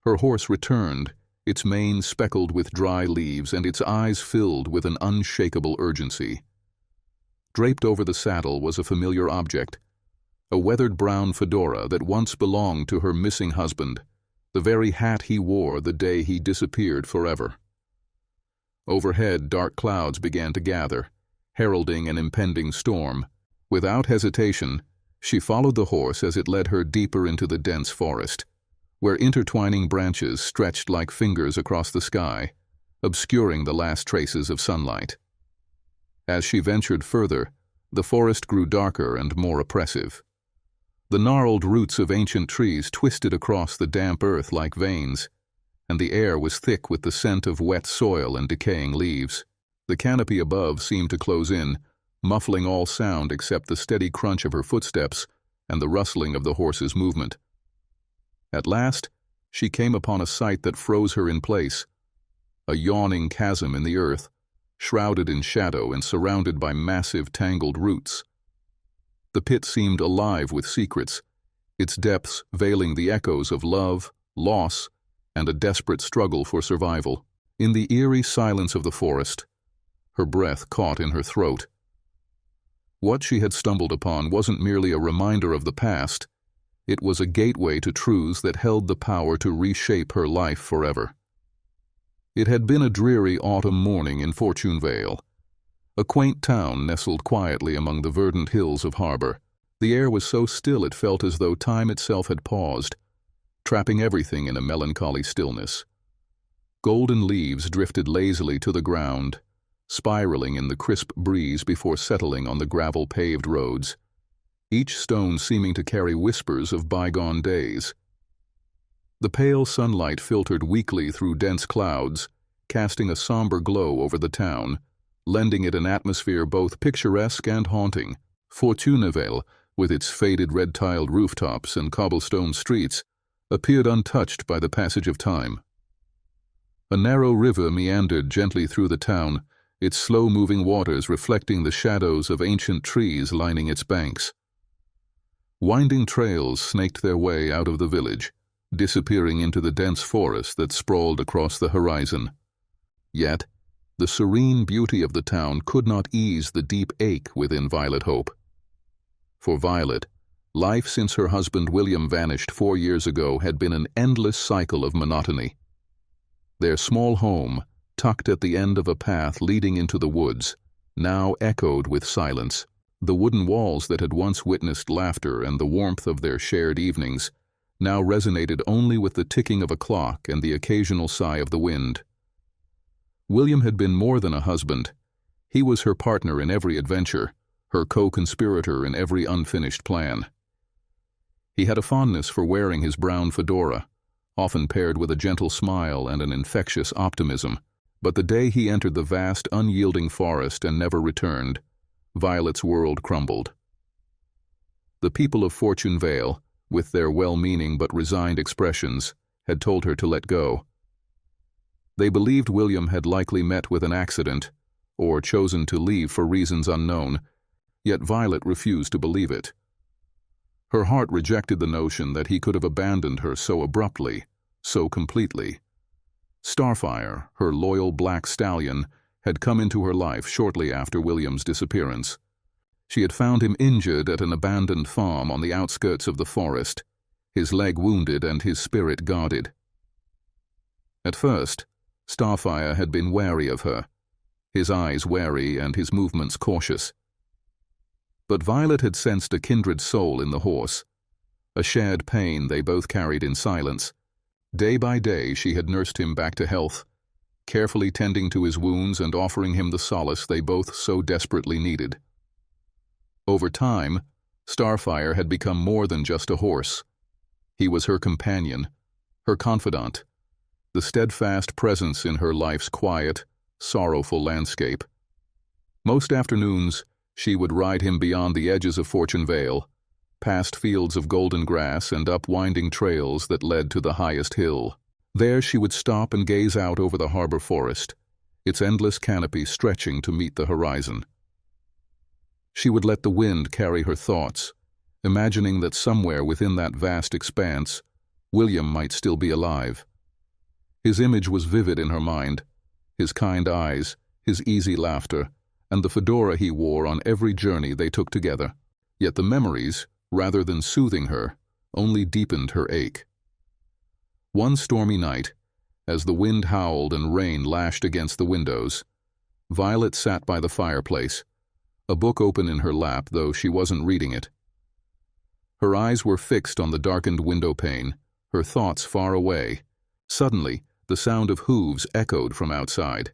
Her horse returned, its mane speckled with dry leaves and its eyes filled with an unshakable urgency. Draped over the saddle was a familiar object, a weathered brown fedora that once belonged to her missing husband, the very hat he wore the day he disappeared forever. Overhead, dark clouds began to gather, heralding an impending storm. Without hesitation, she followed the horse as it led her deeper into the dense forest, where intertwining branches stretched like fingers across the sky, obscuring the last traces of sunlight. As she ventured further, the forest grew darker and more oppressive. The gnarled roots of ancient trees twisted across the damp earth like veins, and the air was thick with the scent of wet soil and decaying leaves. The canopy above seemed to close in, muffling all sound except the steady crunch of her footsteps and the rustling of the horse's movement. At last, she came upon a sight that froze her in place, a yawning chasm in the earth, shrouded in shadow and surrounded by massive tangled roots. The pit seemed alive with secrets, its depths veiling the echoes of love, loss, and a desperate struggle for survival. In the eerie silence of the forest, her breath caught in her throat. What she had stumbled upon wasn't merely a reminder of the past, it was a gateway to truths that held the power to reshape her life forever. It had been a dreary autumn morning in Fortune Vale, a quaint town nestled quietly among the verdant hills of harbor. The air was so still it felt as though time itself had paused, trapping everything in a melancholy stillness. Golden leaves drifted lazily to the ground, spiraling in the crisp breeze before settling on the gravel-paved roads, each stone seeming to carry whispers of bygone days. The pale sunlight filtered weakly through dense clouds, casting a somber glow over the town, lending it an atmosphere both picturesque and haunting. Fortuneville, with its faded red-tiled rooftops and cobblestone streets, appeared untouched by the passage of time. A narrow river meandered gently through the town, its slow-moving waters reflecting the shadows of ancient trees lining its banks. Winding trails snaked their way out of the village, disappearing into the dense forest that sprawled across the horizon. Yet, the serene beauty of the town could not ease the deep ache within Violet Hope. For Violet, life since her husband William vanished 4 years ago had been an endless cycle of monotony. Their small home, tucked at the end of a path leading into the woods, now echoed with silence. The wooden walls that had once witnessed laughter and the warmth of their shared evenings now resonated only with the ticking of a clock and the occasional sigh of the wind. William had been more than a husband. He was her partner in every adventure, her co-conspirator in every unfinished plan. He had a fondness for wearing his brown fedora, often paired with a gentle smile and an infectious optimism. But the day he entered the vast, unyielding forest and never returned, Violet's world crumbled. The people of Fortune Vale, with their well-meaning but resigned expressions, had told her to let go. They believed William had likely met with an accident, or chosen to leave for reasons unknown, yet Violet refused to believe it. Her heart rejected the notion that he could have abandoned her so abruptly, so completely. Starfire, her loyal black stallion, had come into her life shortly after William's disappearance. She had found him injured at an abandoned farm on the outskirts of the forest, his leg wounded and his spirit guarded. At first, Starfire had been wary of her, his eyes wary and his movements cautious. But Violet had sensed a kindred soul in the horse, a shared pain they both carried in silence. Day by day she had nursed him back to health, carefully tending to his wounds and offering him the solace they both so desperately needed. Over time, Starfire had become more than just a horse. He was her companion, her confidant, the steadfast presence in her life's quiet, sorrowful landscape. Most afternoons, she would ride him beyond the edges of Fortune Vale, past fields of golden grass and up winding trails that led to the highest hill. There she would stop and gaze out over the harbor forest, its endless canopy stretching to meet the horizon. She would let the wind carry her thoughts, imagining that somewhere within that vast expanse, William might still be alive, His image was vivid in her mind, his kind eyes, his easy laughter, and the fedora he wore on every journey they took together. Yet the memories, rather than soothing her, only deepened her ache. One stormy night, as the wind howled and rain lashed against the windows, Violet sat by the fireplace, a book open in her lap, though she wasn't reading it. Her eyes were fixed on the darkened window pane, her thoughts far away. Suddenly, the sound of hooves echoed from outside.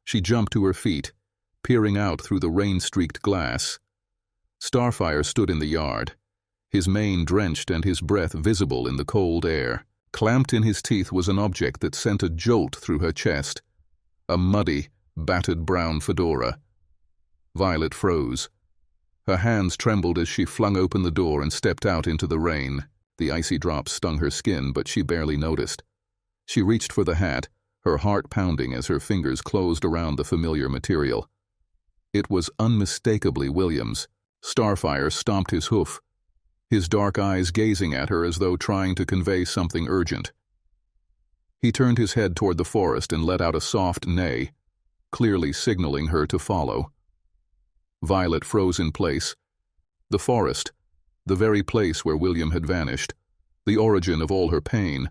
She jumped to her feet, peering out through the rain-streaked glass. Starfire stood in the yard, his mane drenched and his breath visible in the cold air. Clamped in his teeth was an object that sent a jolt through her chest, a muddy, battered brown fedora. Violet froze. Her hands trembled as she flung open the door and stepped out into the rain. The icy drops stung her skin, but she barely noticed. She reached for the hat, her heart pounding as her fingers closed around the familiar material. It was unmistakably William's. Starfire stomped his hoof, his dark eyes gazing at her as though trying to convey something urgent. He turned his head toward the forest and let out a soft neigh, clearly signaling her to follow. Violet froze in place. The forest, the very place where William had vanished, the origin of all her pain,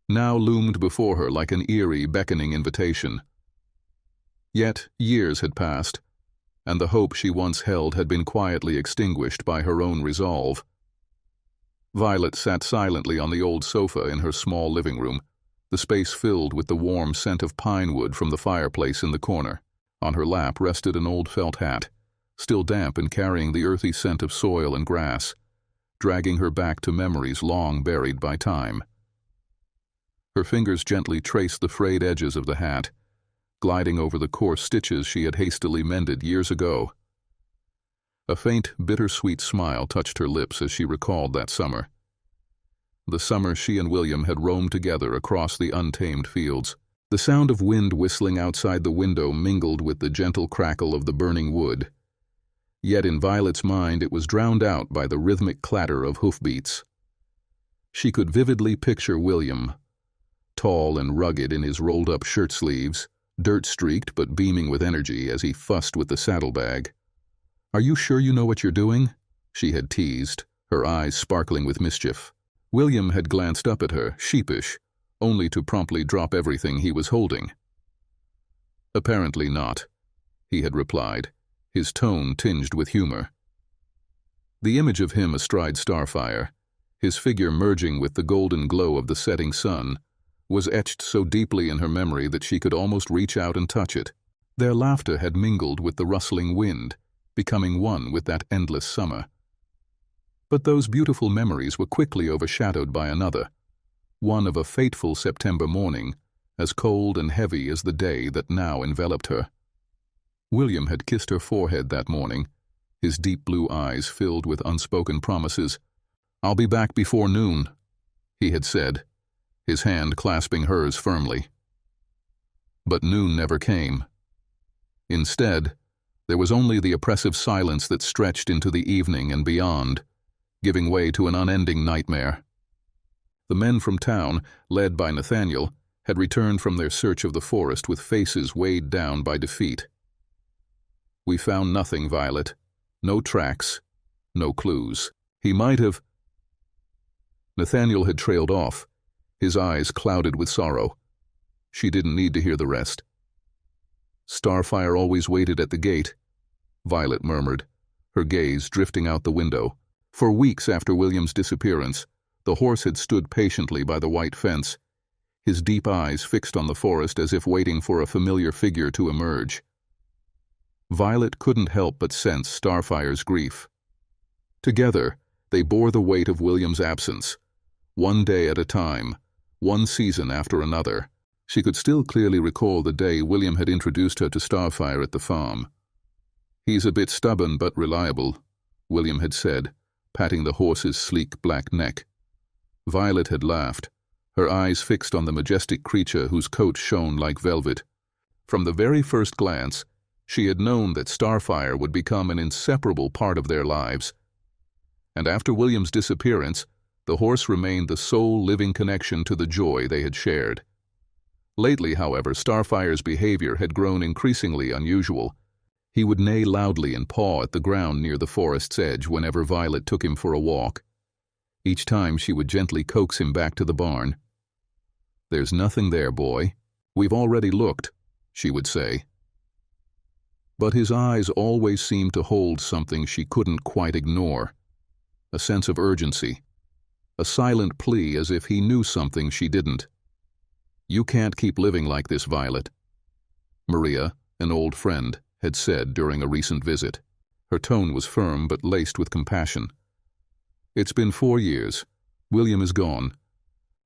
now loomed before her like an eerie, beckoning invitation. Yet years had passed, and the hope she once held had been quietly extinguished by her own resolve. Violet sat silently on the old sofa in her small living room, the space filled with the warm scent of pine wood from the fireplace in the corner. On her lap rested an old felt hat, still damp and carrying the earthy scent of soil and grass, dragging her back to memories long buried by time. Her fingers gently traced the frayed edges of the hat, gliding over the coarse stitches she had hastily mended years ago. A faint, bittersweet smile touched her lips as she recalled that summer. The summer she and William had roamed together across the untamed fields. The sound of wind whistling outside the window mingled with the gentle crackle of the burning wood. Yet in Violet's mind it was drowned out by the rhythmic clatter of hoofbeats. She could vividly picture William, tall and rugged in his rolled-up shirt sleeves, dirt-streaked but beaming with energy as he fussed with the saddlebag. "Are you sure you know what you're doing?" she had teased, her eyes sparkling with mischief. William had glanced up at her, sheepish, only to promptly drop everything he was holding. "Apparently not," he had replied, his tone tinged with humor. The image of him astride Starfire, his figure merging with the golden glow of the setting sun, was etched so deeply in her memory that she could almost reach out and touch it. Their laughter had mingled with the rustling wind, becoming one with that endless summer. But those beautiful memories were quickly overshadowed by another, one of a fateful September morning, as cold and heavy as the day that now enveloped her. William had kissed her forehead that morning, his deep blue eyes filled with unspoken promises. "I'll be back before noon," he had said, his hand clasping hers firmly. But noon never came. Instead, there was only the oppressive silence that stretched into the evening and beyond, giving way to an unending nightmare. The men from town, led by Nathaniel, had returned from their search of the forest with faces weighed down by defeat. "We found nothing, Violet. No tracks, no clues. He might have—" Nathaniel had trailed off, his eyes clouded with sorrow. She didn't need to hear the rest. "Starfire always waited at the gate," Violet murmured, her gaze drifting out the window. For weeks after William's disappearance, the horse had stood patiently by the white fence, his deep eyes fixed on the forest as if waiting for a familiar figure to emerge. Violet couldn't help but sense Starfire's grief. Together, they bore the weight of William's absence, one day at a time, one season after another. She could still clearly recall the day William had introduced her to Starfire at the farm. "He's a bit stubborn but reliable," William had said, patting the horse's sleek black neck. Violet had laughed, her eyes fixed on the majestic creature whose coat shone like velvet. From the very first glance, she had known that Starfire would become an inseparable part of their lives. And after William's disappearance, the horse remained the sole living connection to the joy they had shared. Lately, however, Starfire's behavior had grown increasingly unusual. He would neigh loudly and paw at the ground near the forest's edge whenever Violet took him for a walk. Each time she would gently coax him back to the barn. "There's nothing there, boy. We've already looked," she would say. But his eyes always seemed to hold something she couldn't quite ignore. A sense of urgency. A silent plea as if he knew something she didn't. "You can't keep living like this, Violet," Maria, an old friend, had said during a recent visit. Her tone was firm but laced with compassion. "It's been 4 years. William is gone.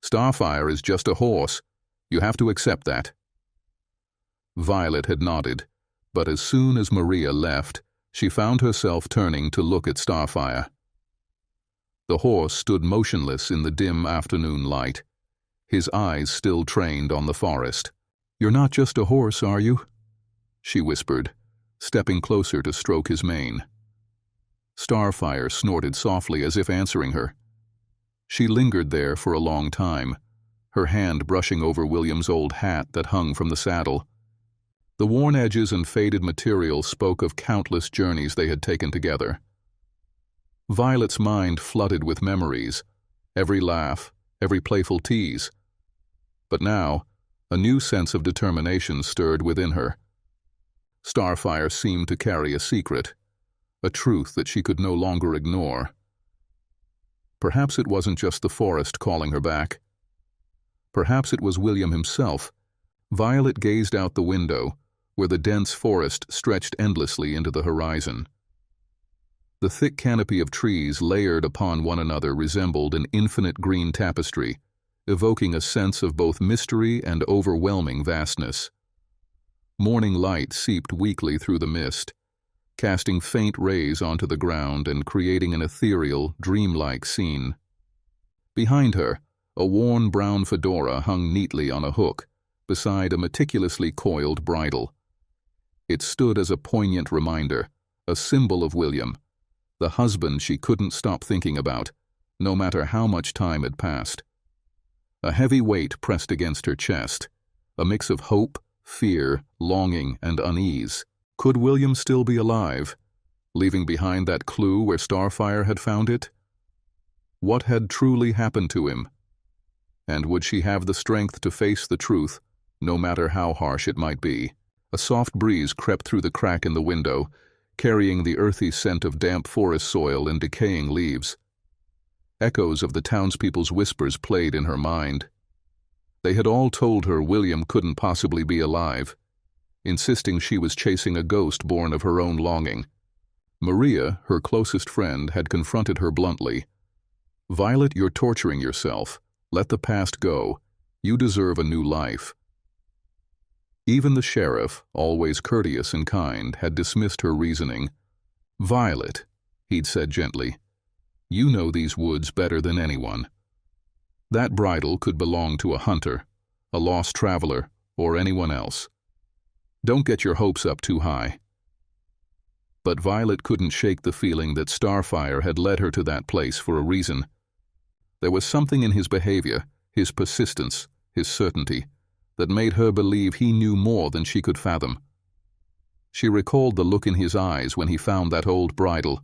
Starfire is just a horse. You have to accept that." Violet had nodded, but as soon as Maria left, she found herself turning to look at Starfire. The horse stood motionless in the dim afternoon light, his eyes still trained on the forest. "You're not just a horse, are you?" she whispered, stepping closer to stroke his mane. Starfire snorted softly as if answering her. She lingered there for a long time, her hand brushing over William's old hat that hung from the saddle. The worn edges and faded material spoke of countless journeys they had taken together. Violet's mind flooded with memories, every laugh, every playful tease. But now, a new sense of determination stirred within her. Starfire seemed to carry a secret, a truth that she could no longer ignore. Perhaps it wasn't just the forest calling her back. Perhaps it was William himself. Violet gazed out the window, where the dense forest stretched endlessly into the horizon. The thick canopy of trees layered upon one another resembled an infinite green tapestry, evoking a sense of both mystery and overwhelming vastness. Morning light seeped weakly through the mist, casting faint rays onto the ground and creating an ethereal, dreamlike scene. Behind her, a worn brown fedora hung neatly on a hook, beside a meticulously coiled bridle. It stood as a poignant reminder, a symbol of William, the husband she couldn't stop thinking about, no matter how much time had passed. A heavy weight pressed against her chest, a mix of hope, fear, longing, and unease. Could William still be alive, leaving behind that clue where Starfire had found it? What had truly happened to him? And would she have the strength to face the truth, no matter how harsh it might be? A soft breeze crept through the crack in the window, carrying the earthy scent of damp forest soil and decaying leaves. Echoes of the townspeople's whispers played in her mind. They had all told her William couldn't possibly be alive, insisting she was chasing a ghost born of her own longing. Maria, her closest friend, had confronted her bluntly. "Violet, you're torturing yourself. Let the past go. You deserve a new life." Even the sheriff, always courteous and kind, had dismissed her reasoning. "Violet," he'd said gently, "you know these woods better than anyone. That bridle could belong to a hunter, a lost traveler, or anyone else. Don't get your hopes up too high." But Violet couldn't shake the feeling that Starfire had led her to that place for a reason. There was something in his behavior, his persistence, his certainty, that made her believe he knew more than she could fathom. She recalled the look in his eyes when he found that old bridle.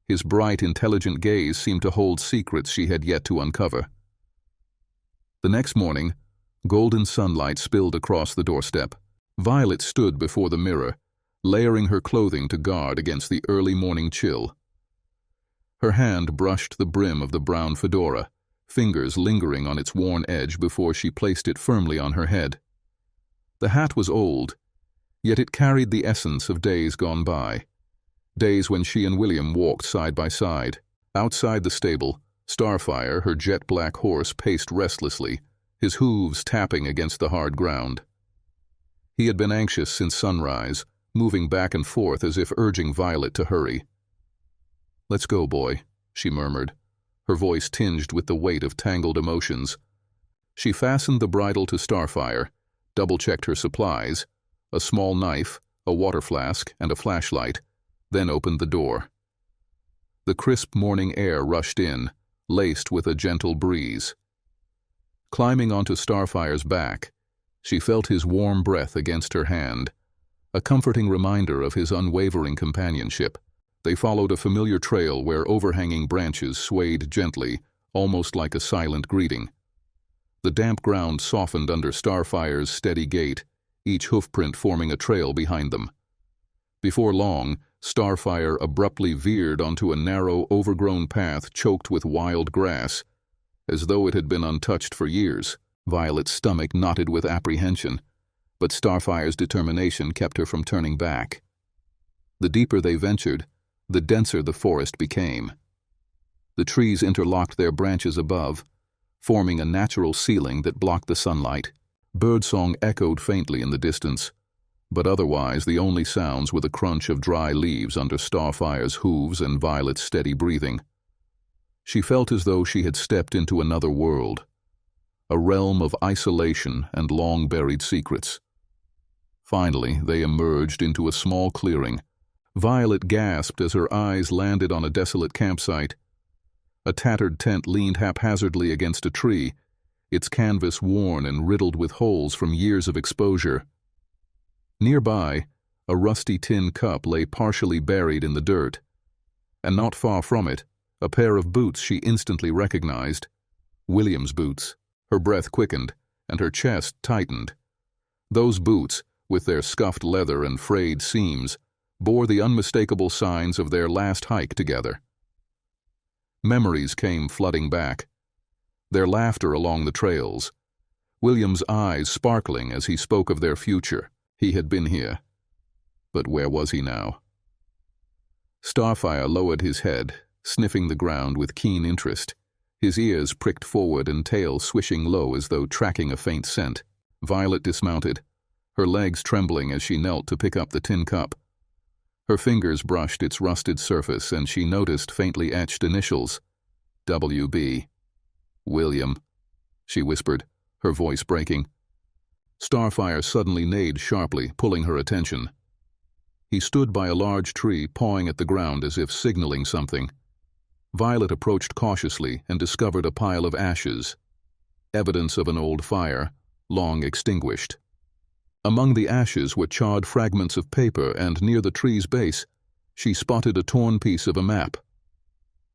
His bright, intelligent gaze seemed to hold secrets she had yet to uncover. The next morning, golden sunlight spilled across the doorstep. Violet stood before the mirror, layering her clothing to guard against the early morning chill. Her hand brushed the brim of the brown fedora, fingers lingering on its worn edge before she placed it firmly on her head. The hat was old, yet it carried the essence of days gone by, days when she and William walked side by side. Outside the stable, Starfire, her jet-black horse, paced restlessly, his hooves tapping against the hard ground. He had been anxious since sunrise, moving back and forth as if urging Violet to hurry. "Let's go, boy," she murmured, her voice tinged with the weight of tangled emotions. She fastened the bridle to Starfire, double-checked her supplies, a small knife, a water flask, and a flashlight, then opened the door. The crisp morning air rushed in, laced with a gentle breeze. Climbing onto Starfire's back, She felt his warm breath against her hand, a comforting reminder of his unwavering companionship. They followed a familiar trail where overhanging branches swayed gently, almost like a silent greeting. The damp ground softened under Starfire's steady gait, each hoofprint forming a trail behind them. Before long, Starfire abruptly veered onto a narrow, overgrown path choked with wild grass, as though it had been untouched for years. Violet's stomach knotted with apprehension, but Starfire's determination kept her from turning back. The deeper they ventured, the denser the forest became. The trees interlocked their branches above, forming a natural ceiling that blocked the sunlight. Birdsong echoed faintly in the distance, but otherwise the only sounds were the crunch of dry leaves under Starfire's hooves and Violet's steady breathing. She felt as though she had stepped into another world, a realm of isolation and long-buried secrets. Finally, they emerged into a small clearing. Violet gasped as her eyes landed on a desolate campsite. A tattered tent leaned haphazardly against a tree, its canvas worn and riddled with holes from years of exposure. Nearby, a rusty tin cup lay partially buried in the dirt, and not far from it, a pair of boots she instantly recognized. William's boots. Her breath quickened, and her chest tightened. Those boots, with their scuffed leather and frayed seams, bore the unmistakable signs of their last hike together. Memories came flooding back. Their laughter along the trails, William's eyes sparkling as he spoke of their future. He had been here. But where was he now? Starfire lowered his head, sniffing the ground with keen interest, his ears pricked forward and tail swishing low as though tracking a faint scent. Violet dismounted, her legs trembling as she knelt to pick up the tin cup. Her fingers brushed its rusted surface and she noticed faintly etched initials. W.B. "William," she whispered, her voice breaking. Starfire suddenly neighed sharply, pulling her attention. He stood by a large tree, pawing at the ground as if signaling something. Violet approached cautiously and discovered a pile of ashes, evidence of an old fire, long extinguished. Among the ashes were charred fragments of paper, and near the tree's base, she spotted a torn piece of a map.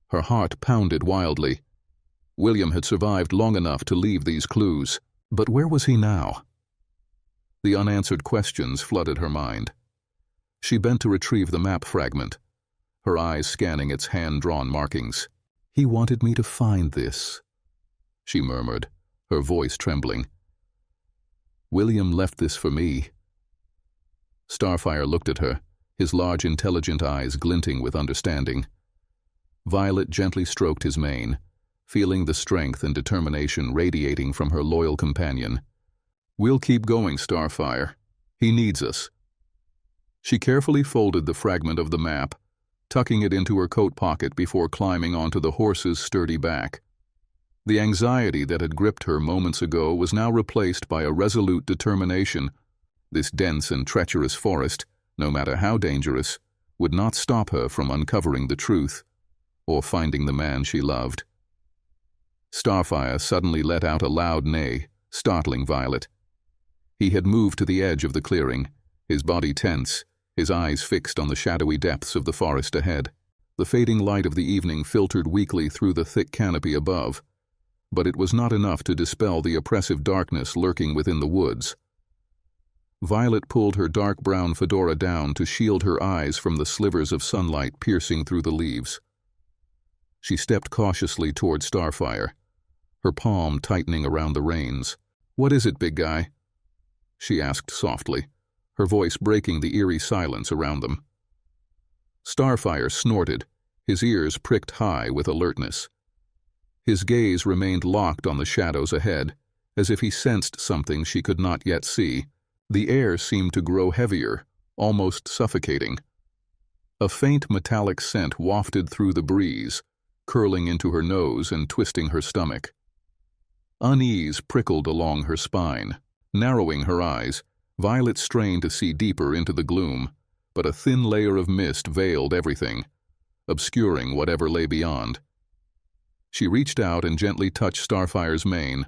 Her heart pounded wildly. William had survived long enough to leave these clues, but where was he now? The unanswered questions flooded her mind. She bent to retrieve the map fragment, her eyes scanning its hand-drawn markings. "He wanted me to find this," she murmured, her voice trembling. "William left this for me." Starfire looked at her, his large intelligent eyes glinting with understanding. Violet gently stroked his mane, feeling the strength and determination radiating from her loyal companion. "We'll keep going, Starfire. He needs us." She carefully folded the fragment of the map, tucking it into her coat pocket before climbing onto the horse's sturdy back. The anxiety that had gripped her moments ago was now replaced by a resolute determination. This dense and treacherous forest, no matter how dangerous, would not stop her from uncovering the truth, or finding the man she loved. Starfire suddenly let out a loud neigh, startling Violet. He had moved to the edge of the clearing, his body tense, his eyes fixed on the shadowy depths of the forest ahead. The fading light of the evening filtered weakly through the thick canopy above, but it was not enough to dispel the oppressive darkness lurking within the woods. Violet pulled her dark brown fedora down to shield her eyes from the slivers of sunlight piercing through the leaves. She stepped cautiously toward Starfire, her palm tightening around the reins. "What is it, big guy?" she asked softly, her voice breaking the eerie silence around them. Starfire snorted, his ears pricked high with alertness. His gaze remained locked on the shadows ahead, as if he sensed something she could not yet see. The air seemed to grow heavier, almost suffocating. A faint metallic scent wafted through the breeze, curling into her nose and twisting her stomach. Unease prickled along her spine. Narrowing her eyes, Violet strained to see deeper into the gloom, but a thin layer of mist veiled everything, obscuring whatever lay beyond. She reached out and gently touched Starfire's mane,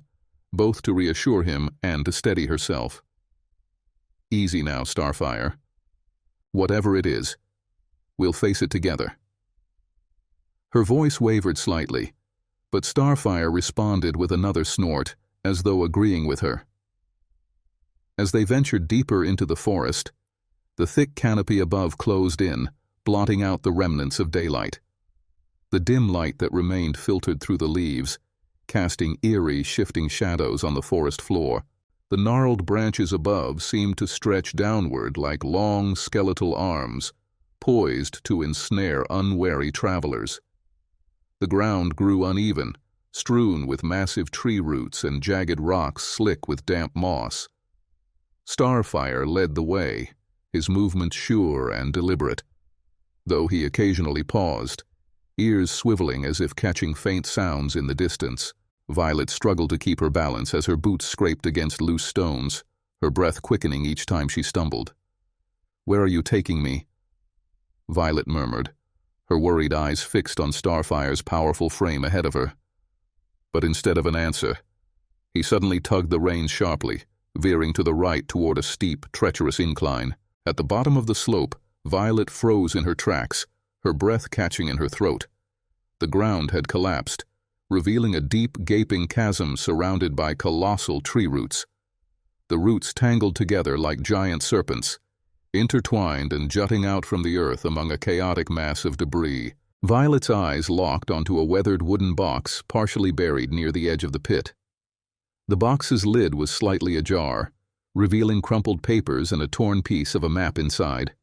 both to reassure him and to steady herself. "Easy now, Starfire. Whatever it is, we'll face it together." Her voice wavered slightly, but Starfire responded with another snort, as though agreeing with her. As they ventured deeper into the forest, the thick canopy above closed in, blotting out the remnants of daylight. The dim light that remained filtered through the leaves, casting eerie, shifting shadows on the forest floor. The gnarled branches above seemed to stretch downward like long, skeletal arms, poised to ensnare unwary travelers. The ground grew uneven, strewn with massive tree roots and jagged rocks slick with damp moss. Starfire led the way, his movements sure and deliberate, though he occasionally paused, ears swiveling as if catching faint sounds in the distance. Violet struggled to keep her balance as her boots scraped against loose stones, her breath quickening each time she stumbled. "Where are you taking me?" Violet murmured, her worried eyes fixed on Starfire's powerful frame ahead of her. But instead of an answer, he suddenly tugged the reins sharply, veering to the right toward a steep, treacherous incline. At the bottom of the slope, Violet froze in her tracks, her breath catching in her throat. The ground had collapsed, revealing a deep, gaping chasm surrounded by colossal tree roots. The roots tangled together like giant serpents, intertwined and jutting out from the earth among a chaotic mass of debris. Violet's eyes locked onto a weathered wooden box partially buried near the edge of the pit. The box's lid was slightly ajar, revealing crumpled papers and a torn piece of a map inside.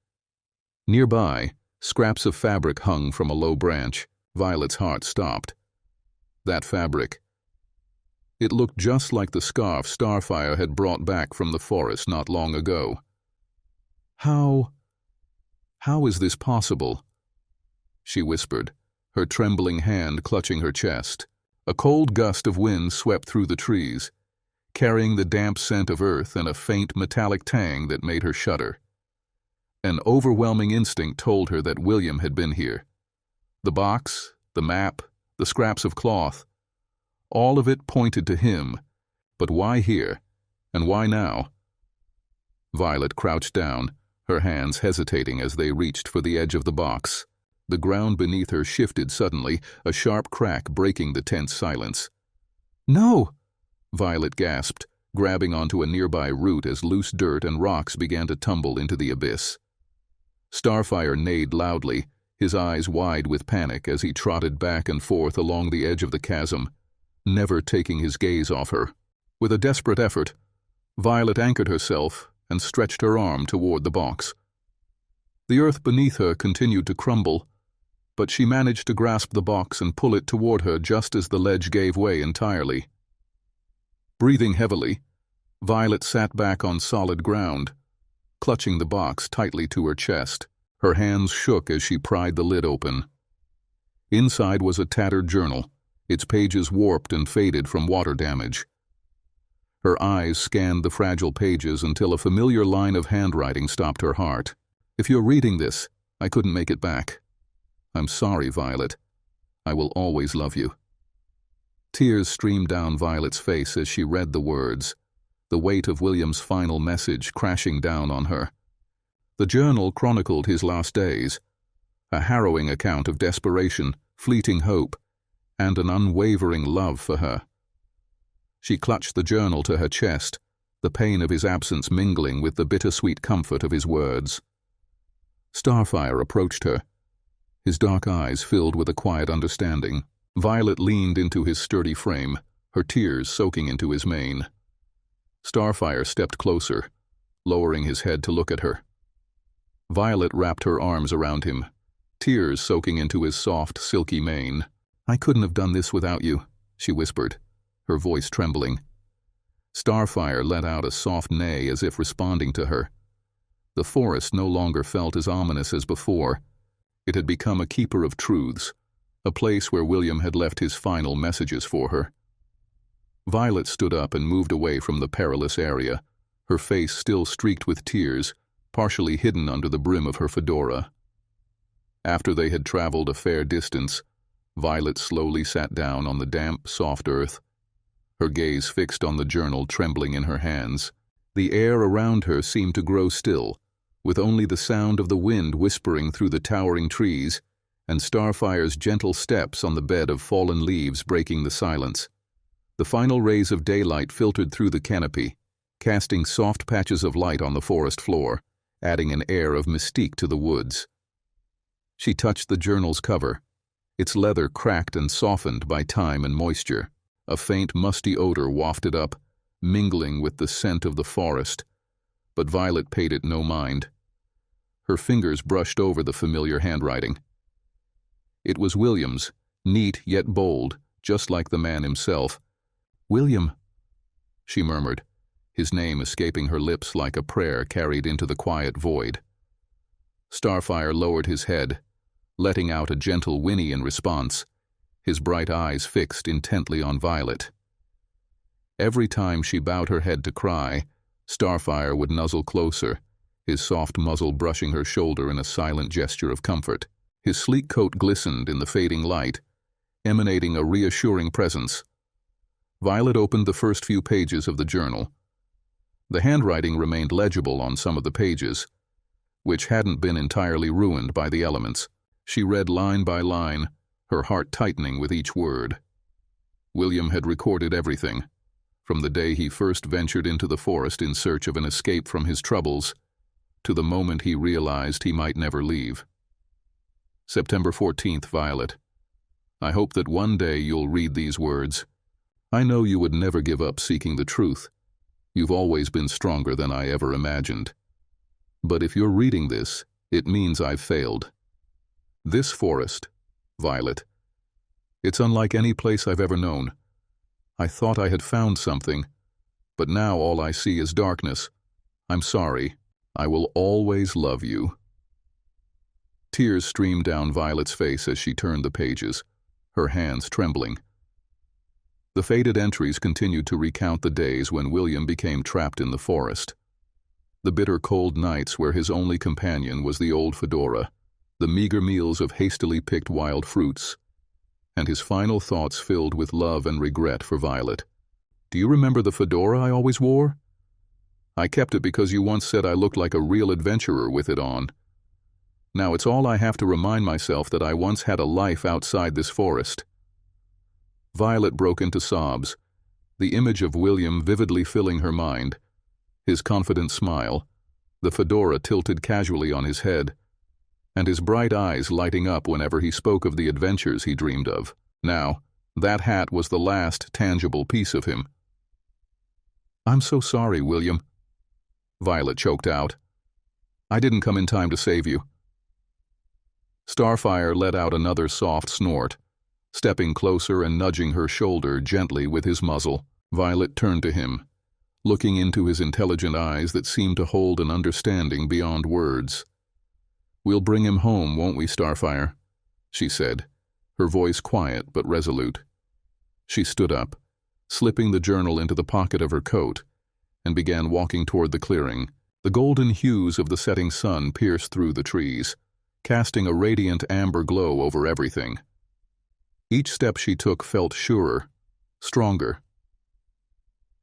Nearby, scraps of fabric hung from a low branch. Violet's heart stopped. That fabric. It looked just like the scarf Starfire had brought back from the forest not long ago. How is this possible?" she whispered, her trembling hand clutching her chest. A cold gust of wind swept through the trees, carrying the damp scent of earth and a faint metallic tang that made her shudder. An overwhelming instinct told her that William had been here. The box, the map, the scraps of cloth, all of it pointed to him. But why here? And why now? Violet crouched down, her hands hesitating as they reached for the edge of the box. The ground beneath her shifted suddenly, a sharp crack breaking the tense silence. "No!" Violet gasped, grabbing onto a nearby root as loose dirt and rocks began to tumble into the abyss. Starfire neighed loudly, his eyes wide with panic as he trotted back and forth along the edge of the chasm, never taking his gaze off her. With a desperate effort, Violet anchored herself and stretched her arm toward the box. The earth beneath her continued to crumble, but she managed to grasp the box and pull it toward her just as the ledge gave way entirely. Breathing heavily, Violet sat back on solid ground, clutching the box tightly to her chest. Her hands shook as she pried the lid open. Inside was a tattered journal, its pages warped and faded from water damage. Her eyes scanned the fragile pages until a familiar line of handwriting stopped her heart. "If you're reading this, I couldn't make it back. I'm sorry, Violet. I will always love you." Tears streamed down Violet's face as she read the words, the weight of William's final message crashing down on her. The journal chronicled his last days, a harrowing account of desperation, fleeting hope, and an unwavering love for her. She clutched the journal to her chest, the pain of his absence mingling with the bittersweet comfort of his words. Starfire approached her, his dark eyes filled with a quiet understanding. Violet leaned into his sturdy frame, her tears soaking into his mane. Starfire stepped closer, lowering his head to look at her. Violet wrapped her arms around him, tears soaking into his soft, silky mane. "I couldn't have done this without you," she whispered, her voice trembling. Starfire let out a soft neigh as if responding to her. The forest no longer felt as ominous as before. It had become a keeper of truths, a place where William had left his final messages for her. Violet stood up and moved away from the perilous area, her face still streaked with tears, partially hidden under the brim of her fedora. After they had traveled a fair distance, Violet slowly sat down on the damp, soft earth. her gaze fixed on the journal trembling in her hands. The air around her seemed to grow still, with only the sound of the wind whispering through the towering trees and Starfire's gentle steps on the bed of fallen leaves breaking the silence. The final rays of daylight filtered through the canopy, casting soft patches of light on the forest floor, adding an air of mystique to the woods. She touched the journal's cover, its leather cracked and softened by time and moisture. A faint, musty odor wafted up, mingling with the scent of the forest, but Violet paid it no mind. Her fingers brushed over the familiar handwriting. It was William's, neat yet bold, just like the man himself. "William," she murmured, his name escaping her lips like a prayer carried into the quiet void. Starfire lowered his head, letting out a gentle whinny in response, his bright eyes fixed intently on Violet. Every time she bowed her head to cry, Starfire would nuzzle closer, his soft muzzle brushing her shoulder in a silent gesture of comfort. His sleek coat glistened in the fading light, emanating a reassuring presence. Violet opened the first few pages of the journal. The handwriting remained legible on some of the pages, which hadn't been entirely ruined by the elements. She read line by line, her heart tightening with each word. William had recorded everything, from the day he first ventured into the forest in search of an escape from his troubles, to the moment he realized he might never leave. September 14th, Violet. I hope that one day you'll read these words. I know you would never give up seeking the truth. You've always been stronger than I ever imagined. But if you're reading this, it means I've failed. This forest, Violet, it's unlike any place I've ever known. I thought I had found something, but now all I see is darkness. I'm sorry. I will always love you. Tears streamed down Violet's face as she turned the pages, her hands trembling. The faded entries continued to recount the days when William became trapped in the forest. The bitter cold nights where his only companion was the old fedora, the meager meals of hastily picked wild fruits, and his final thoughts filled with love and regret for Violet. "Do you remember the fedora I always wore? I kept it because you once said I looked like a real adventurer with it on. Now it's all I have to remind myself that I once had a life outside this forest." Violet broke into sobs, the image of William vividly filling her mind, his confident smile, the fedora tilted casually on his head, and his bright eyes lighting up whenever he spoke of the adventures he dreamed of. Now, that hat was the last tangible piece of him. "I'm so sorry, William," Violet choked out. "I didn't come in time to save you." Starfire let out another soft snort, stepping closer and nudging her shoulder gently with his muzzle. Violet turned to him, looking into his intelligent eyes that seemed to hold an understanding beyond words. "We'll bring him home, won't we, Starfire?" she said, her voice quiet but resolute. She stood up, slipping the journal into the pocket of her coat, and began walking toward the clearing. The golden hues of the setting sun pierced through the trees, casting a radiant amber glow over everything. Each step she took felt surer, stronger.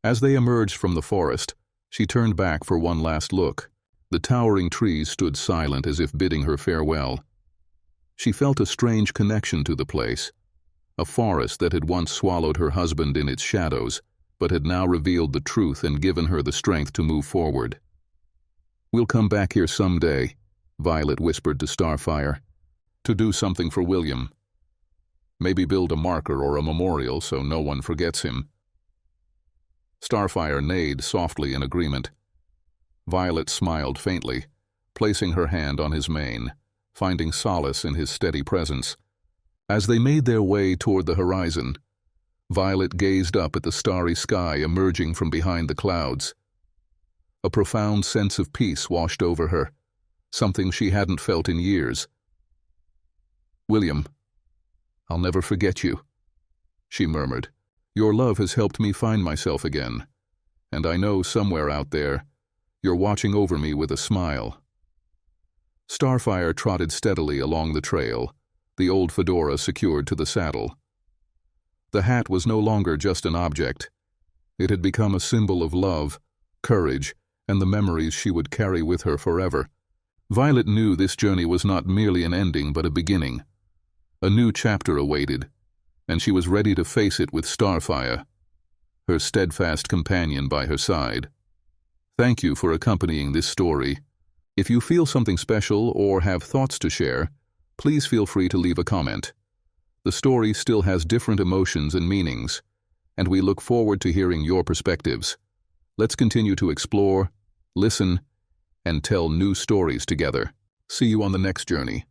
As they emerged from the forest, she turned back for one last look. The towering trees stood silent as if bidding her farewell. She felt a strange connection to the place, a forest that had once swallowed her husband in its shadows, but had now revealed the truth and given her the strength to move forward. "We'll come back here someday," Violet whispered to Starfire, "to do something for William. Maybe build a marker or a memorial so no one forgets him." Starfire neighed softly in agreement. Violet smiled faintly, placing her hand on his mane, finding solace in his steady presence. As they made their way toward the horizon, Violet gazed up at the starry sky emerging from behind the clouds. A profound sense of peace washed over her, something she hadn't felt in years. "William, I'll never forget you," she murmured. "Your love has helped me find myself again, and I know somewhere out there, you're watching over me with a smile." Starfire trotted steadily along the trail, the old fedora secured to the saddle. The hat was no longer just an object. It had become a symbol of love, courage, and the memories she would carry with her forever. Violet knew this journey was not merely an ending but a beginning. A new chapter awaited, and she was ready to face it with Starfire, her steadfast companion by her side. Thank you for accompanying this story. If you feel something special or have thoughts to share, please feel free to leave a comment. The story still has different emotions and meanings, and we look forward to hearing your perspectives. Let's continue to explore, listen, and tell new stories together. See you on the next journey.